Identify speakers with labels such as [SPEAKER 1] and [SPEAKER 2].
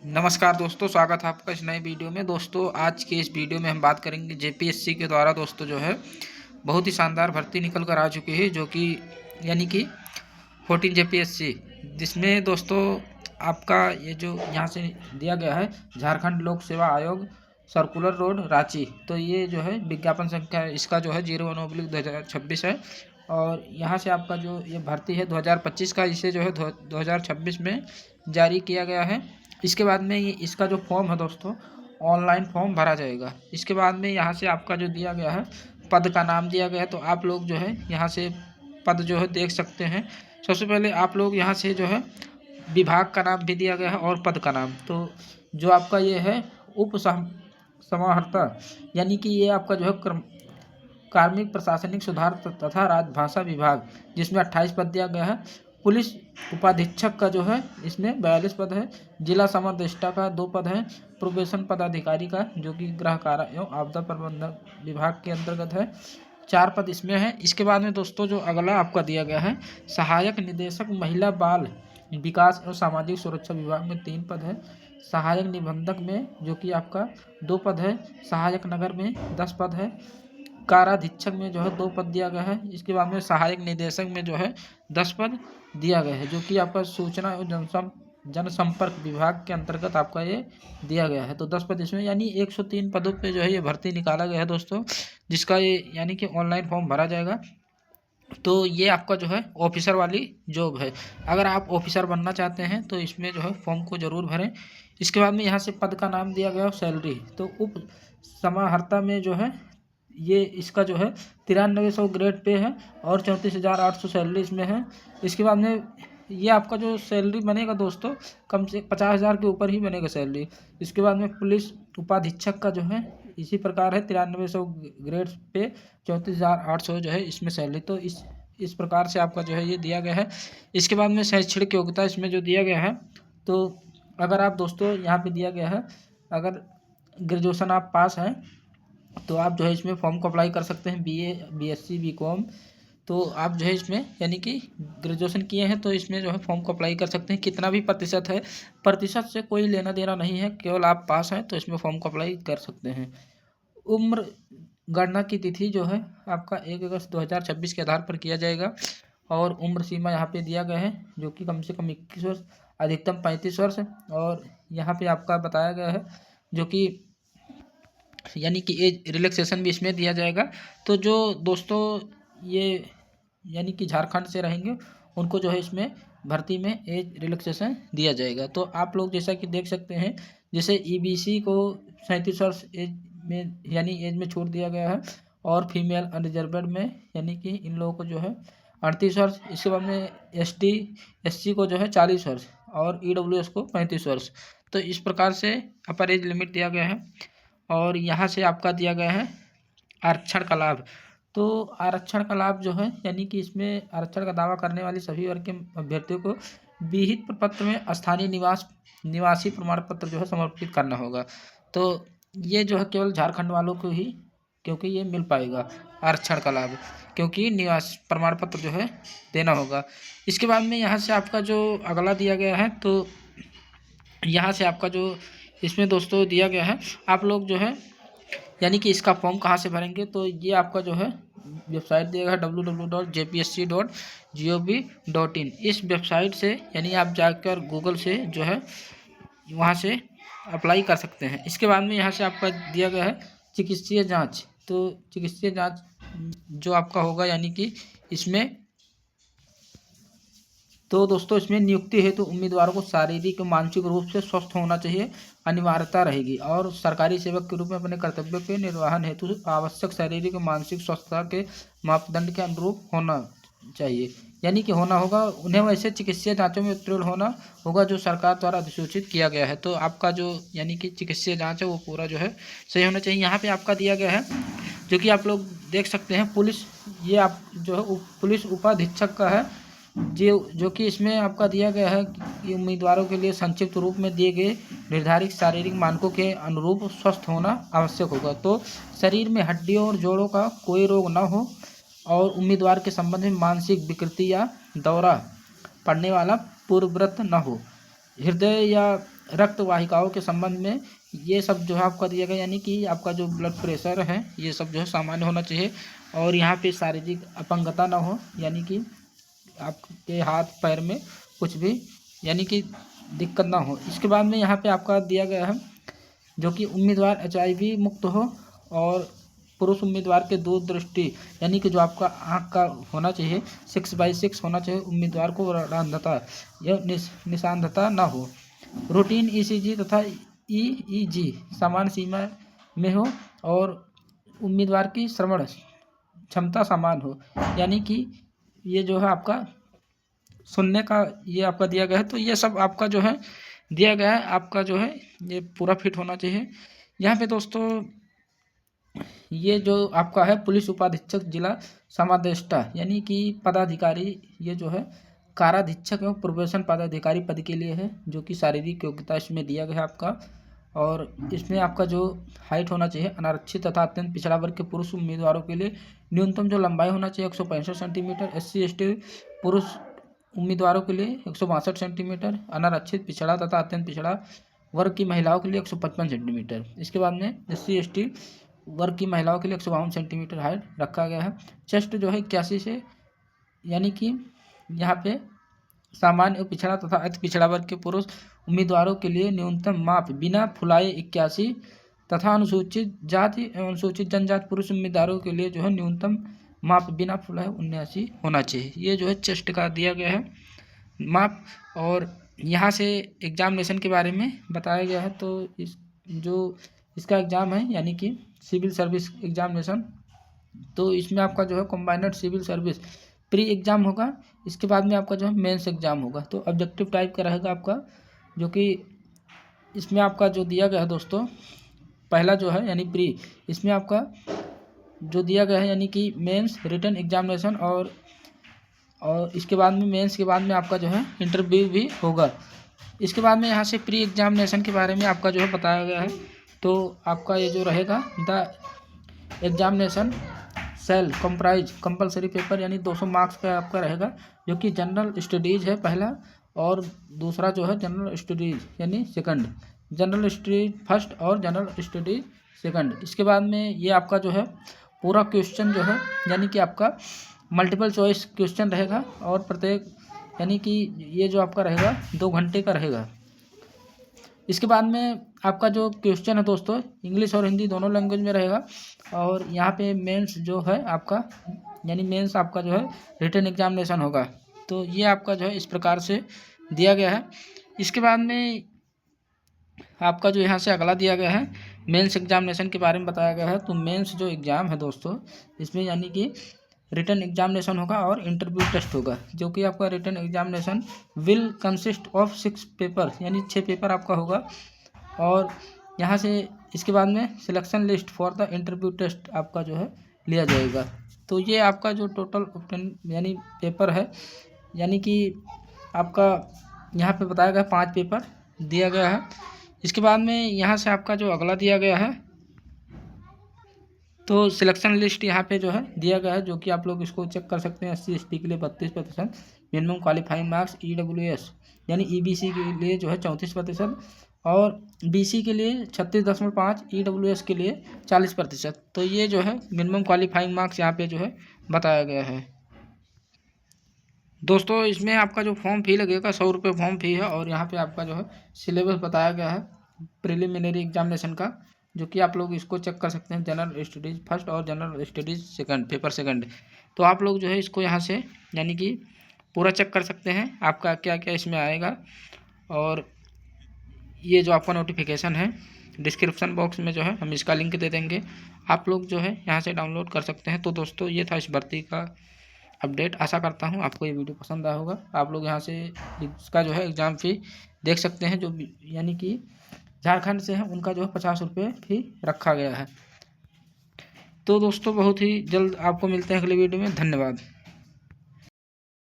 [SPEAKER 1] नमस्कार दोस्तों, स्वागत है आपका इस नए वीडियो में। दोस्तों, आज के इस वीडियो में हम बात करेंगे जेपीएससी के द्वारा दोस्तों जो है बहुत ही शानदार भर्ती निकल कर आ चुकी है, जो कि यानी कि 14 जेपीएससी, जिसमें दोस्तों आपका ये जो यहाँ से दिया गया है झारखंड लोक सेवा आयोग, सर्कुलर रोड, रांची। तो ये जो है विज्ञापन संख्या इसका जो है 01/2026 है। और यहाँ से आपका जो ये भर्ती है 2025 का, इसे जो है 2026 में जारी किया गया है। इसके बाद में ये इसका जो फॉर्म है दोस्तों, ऑनलाइन फॉर्म भरा जाएगा। इसके बाद में यहाँ से आपका जो दिया गया है पद का नाम दिया गया है, तो आप लोग जो है यहाँ से पद जो है देख सकते हैं। सबसे पहले आप लोग यहाँ से जो है विभाग का नाम भी दिया गया है और पद का नाम। तो जो आपका ये है उप समाहर्ता, यानी कि ये आपका जो है कार्मिक प्रशासनिक सुधार तथा राजभाषा विभाग, जिसमें 28 पद दिया गया है। पुलिस उपाधीक्षक का जो है इसमें 42 पद है। जिला समरदृष्टा का 2 पद है। प्रोबेशन पदाधिकारी का, जो कि गृह कारा एवं आपदा प्रबंधन विभाग के अंतर्गत है, 4 पद इसमें है। इसके बाद में दोस्तों जो अगला आपका दिया गया है सहायक निदेशक महिला बाल विकास एवं सामाजिक सुरक्षा विभाग में 3 पद है। सहायक निबंधक में जो कि आपका 2 पद है। सहायक नगर में 10 पद है। काराधीक्षक में जो है 2 पद दिया गया है। इसके बाद में सहायक निदेशक में जो है 10 पद दिया गया है, जो कि आपका सूचना एवं जनसंपर्क विभाग के अंतर्गत आपका ये दिया गया है। तो 10 पद इसमें, यानी 103 पदों पे जो है ये भर्ती निकाला गया है दोस्तों, जिसका ये यानी कि ऑनलाइन फॉर्म भरा जाएगा। तो ये आपका जो है ऑफिसर वाली जॉब है। अगर आप ऑफिसर बनना चाहते हैं तो इसमें जो है फॉर्म को ज़रूर भरें। इसके बाद में यहाँ से पद का नाम दिया गया और सैलरी। तो उप समाहर्ता में जो है ये इसका जो है 9300 ग्रेड पे है और 34,800 सैलरी इसमें है। इसके बाद में ये आपका जो सैलरी बनेगा दोस्तों, कम से 50,000 के ऊपर ही बनेगा सैलरी। इसके बाद में पुलिस उपाधीक्षक का जो है इसी प्रकार है, 9300 ग्रेड पे 34,800 जो है इसमें सैलरी। तो इस प्रकार से आपका जो है ये दिया गया है। इसके बाद में शैक्षणिक योग्यता इसमें जो दिया गया है, तो अगर आप दोस्तों यहाँ पे दिया गया है, अगर ग्रेजुएशन आप पास हैं तो आप जो है इसमें फॉर्म को अप्लाई कर सकते हैं। बीए, बीएससी, बीकॉम, तो आप जो है इसमें यानी कि ग्रेजुएशन किए हैं तो इसमें जो है फॉर्म को अप्लाई कर सकते हैं। कितना भी प्रतिशत है, प्रतिशत से कोई लेना देना नहीं है, केवल आप पास हैं तो इसमें फॉर्म को अप्लाई कर सकते हैं। उम्र गणना की तिथि जो है आपका 1 अगस्त 2026 के आधार पर किया जाएगा। और उम्र सीमा यहाँ पे दिया गया है, जो कि कम से कम 21 वर्ष, अधिकतम 35 वर्ष। और यहाँ पे आपका बताया गया है जो कि यानी कि एज रिलैक्सेशन भी इसमें दिया जाएगा। तो जो दोस्तों ये यानी कि झारखंड से रहेंगे उनको जो है इसमें भर्ती में एज रिलैक्सेशन दिया जाएगा। तो आप लोग जैसा कि देख सकते हैं, जैसे ईबीसी को 37 वर्ष एज में यानी एज में छूट दिया गया है, और फीमेल अनरिजर्वेड में यानी कि इन लोगों को जो है 38 वर्ष। इसके बाद में एसटी एससी को जो है 40 वर्ष और ईडब्ल्यूएस को 35 वर्ष। तो इस प्रकार से अपर एज लिमिट दिया गया है। और यहाँ से आपका दिया गया है आरक्षण का लाभ। तो आरक्षण का लाभ जो है यानी कि इसमें आरक्षण का दावा करने वाले सभी वर्ग के अभ्यर्थियों को विहित प्रपत्र में स्थानीय निवासी प्रमाण पत्र जो है समर्पित करना होगा। तो ये जो है केवल झारखंड वालों को ही, क्योंकि ये मिल पाएगा आरक्षण का लाभ, क्योंकि निवास प्रमाण पत्र जो है देना होगा। इसके बाद में यहाँ से आपका जो अगला दिया गया है, तो यहाँ से आपका जो इसमें दोस्तों दिया गया है, आप लोग जो है यानी कि इसका फॉर्म कहाँ से भरेंगे, तो ये आपका जो है वेबसाइट दिया गया है www.jpsc.gov.in। इस वेबसाइट से यानी आप जाकर गूगल से जो है वहाँ से अप्लाई कर सकते हैं। इसके बाद में यहाँ से आपका दिया गया है चिकित्सीय जांच। तो चिकित्सीय जांच जो आपका होगा यानी कि इसमें, तो दोस्तों इसमें नियुक्ति हेतु उम्मीदवारों को शारीरिक व मानसिक रूप से स्वस्थ होना चाहिए, अनिवार्यता रहेगी। और सरकारी सेवक के रूप में अपने कर्तव्य के निर्वहन हेतु आवश्यक शारीरिक व मानसिक स्वस्थता के मापदंड के अनुरूप होना चाहिए, यानी कि होना होगा। उन्हें वैसे चिकित्सीय जांचों में उत्तीर्ण होना होगा जो सरकार द्वारा अधिसूचित किया गया है। तो आपका जो यानी कि चिकित्सीय जाँच है वो पूरा जो है सही होना चाहिए। यहाँ पर आपका दिया गया है जो कि आप लोग देख सकते हैं, पुलिस, ये आप जो है पुलिस उपाधीक्षक का है, जो कि इसमें आपका दिया गया है कि उम्मीदवारों के लिए संक्षिप्त रूप में दिए गए निर्धारित शारीरिक मानकों के अनुरूप स्वस्थ होना आवश्यक होगा। तो शरीर में हड्डियों और जोड़ों का कोई रोग न हो, और उम्मीदवार के संबंध में मानसिक विकृति या दौरा पड़ने वाला पूर्वव्रत न हो, हृदय या रक्त वाहिकाओं के संबंध में ये सब जो है आपका दिया गया, यानी कि आपका जो ब्लड प्रेशर है ये सब जो है सामान्य होना चाहिए। और यहाँ पे शारीरिक अपंगता ना हो, यानी कि आपके हाथ पैर में कुछ भी यानी कि दिक्कत ना हो। इसके बाद में यहाँ पे आपका दिया गया है जो कि उम्मीदवार HIV मुक्त हो और पुरुष उम्मीदवार के दूरदृष्टि यानी कि जो आपका आँख का होना चाहिए 6/6 होना चाहिए उम्मीदवार को, अंधता या निशानता ना हो। रूटीन ECG तथा EEG समान सीमा में हो और उम्मीदवार की श्रवण क्षमता समान हो, यानी कि ये जो है आपका सुनने का ये आपका दिया गया है। तो ये सब आपका जो है दिया गया है, आपका जो है ये पूरा फिट होना चाहिए। यहाँ पे दोस्तों ये जो आपका है पुलिस उपाधीक्षक जिला समादेष्टा यानी कि पदाधिकारी, ये जो है काराधीक्षक एवं प्रोबेशन पदाधिकारी पद के लिए है, जो कि शारीरिक योग्यता इसमें दिया गया है आपका। और इसमें आपका जो हाइट होना चाहिए अनारक्षित तथा अत्यंत पिछड़ा वर्ग के पुरुष उम्मीदवारों के लिए न्यूनतम जो लंबाई होना चाहिए 165 सेंटीमीटर, SC/ST पुरुष उम्मीदवारों के लिए 162 सेंटीमीटर, अनारक्षित पिछड़ा तथा अत्यंत पिछड़ा वर्ग की महिलाओं के लिए 155 सेंटीमीटर। इसके बाद में SC/ST वर्ग की महिलाओं के लिए 152 सेंटीमीटर हाइट रखा गया है। चेस्ट जो है 81 से, यानी कि यहाँ पे सामान्य पिछड़ा तथा अति पिछड़ा वर्ग के पुरुष उम्मीदवारों के लिए न्यूनतम माप बिना फुलाए 81 तथा अनुसूचित जाति एवं अनुसूचित जनजाति पुरुष उम्मीदवारों के लिए जो है न्यूनतम माप बिना फुलाए 79 होना चाहिए। ये जो है चेस्ट का दिया गया है माप। और यहाँ से एग्जामिनेशन के बारे में बताया गया है। तो इसका एग्ज़ाम है यानी कि सिविल सर्विस एग्जामिनेशन, तो इसमें आपका जो है combined civil service pre exam होगा। इसके बाद में आपका जो है मेंस एग्ज़ाम होगा। तो ऑब्जेक्टिव टाइप का रहेगा आपका, जो कि इसमें आपका जो दिया गया है दोस्तों पहला जो है यानी प्री, इसमें आपका जो दिया गया है यानी कि मेंस रिटन एग्जामिनेशन और इसके बाद में मेंस के बाद में आपका जो है इंटरव्यू भी होगा। इसके बाद में यहाँ से प्री एग्जामिनेशन के बारे में आपका जो है बताया गया है। तो आपका ये जो रहेगा the examination cell comprise compulsory paper यानी 200 मार्क्स का आपका रहेगा, जो कि जनरल स्टडीज़ है पहला और दूसरा जो है जनरल स्टडीज़ यानी सेकंड, जनरल स्टडीज फर्स्ट और जनरल स्टडीज सेकंड। इसके बाद में ये आपका जो है पूरा क्वेश्चन जो है यानी कि आपका मल्टीपल चॉइस क्वेश्चन रहेगा और प्रत्येक यानी कि ये जो आपका रहेगा 2 घंटे का रहेगा। इसके बाद में आपका जो क्वेश्चन है दोस्तों इंग्लिश और हिंदी दोनों लैंग्वेज में रहेगा। और यहाँ पे मेंस जो है आपका यानी मेंस आपका जो है रिटन एग्जामिनेशन होगा। तो ये आपका जो है इस प्रकार से दिया गया है। इसके बाद में आपका जो यहाँ से अगला दिया गया है मेंस एग्जामिनेशन के बारे में बताया गया है। तो मेंस जो एग्ज़ाम है दोस्तों इसमें यानी कि रिटन एग्जामिनेशन होगा और इंटरव्यू टेस्ट होगा, जो कि आपका written examination will consist of 6 paper यानी 6 पेपर आपका होगा। और यहाँ से इसके बाद में selection list for the interview test आपका जो है लिया जाएगा। तो ये आपका जो टोटल यानी पेपर है यानी कि आपका यहाँ पे बताया गया 5 पेपर दिया गया है। इसके बाद में यहाँ से आपका जो अगला दिया गया है तो सिलेक्शन लिस्ट यहाँ पे जो है दिया गया है, जो कि आप लोग इसको चेक कर सकते हैं। SC/ST के लिए 32%, मिनिमम क्वालिफाइंग मार्क्स EWS यानी EBC के लिए जो है 34% और BC के लिए 36.5, EWS के लिए 40%। तो ये जो है मिनिमम क्वालिफाइंग मार्क्स यहाँ पे जो है बताया गया है दोस्तों। इसमें आपका जो फॉर्म फी लगेगा 100 रुपये फॉर्म फी है। और यहाँ पे आपका जो है सिलेबस बताया गया है प्रिलिमिनरी एग्जामिनेशन का, जो कि आप लोग इसको चेक कर सकते हैं जनरल स्टडीज़ फर्स्ट और general studies second paper second. तो आप लोग जो है इसको यहाँ से यानी कि पूरा चेक कर सकते हैं आपका क्या क्या इसमें आएगा। और ये जो आपका नोटिफिकेशन है डिस्क्रिप्शन बॉक्स में जो है हम इसका लिंक दे देंगे, आप लोग जो है यहाँ से डाउनलोड कर सकते हैं। तो दोस्तों ये था इस भर्ती का अपडेट। आशा करता हूँ आपको ये वीडियो पसंद आया होगा। आप लोग यहाँ से इसका जो है एग्ज़ाम फ़ी देख सकते हैं, जो यानी कि झारखंड से है उनका जो है 50 रुपये फी रखा गया है। तो दोस्तों बहुत ही जल्द आपको मिलते हैं अगले वीडियो में। धन्यवाद।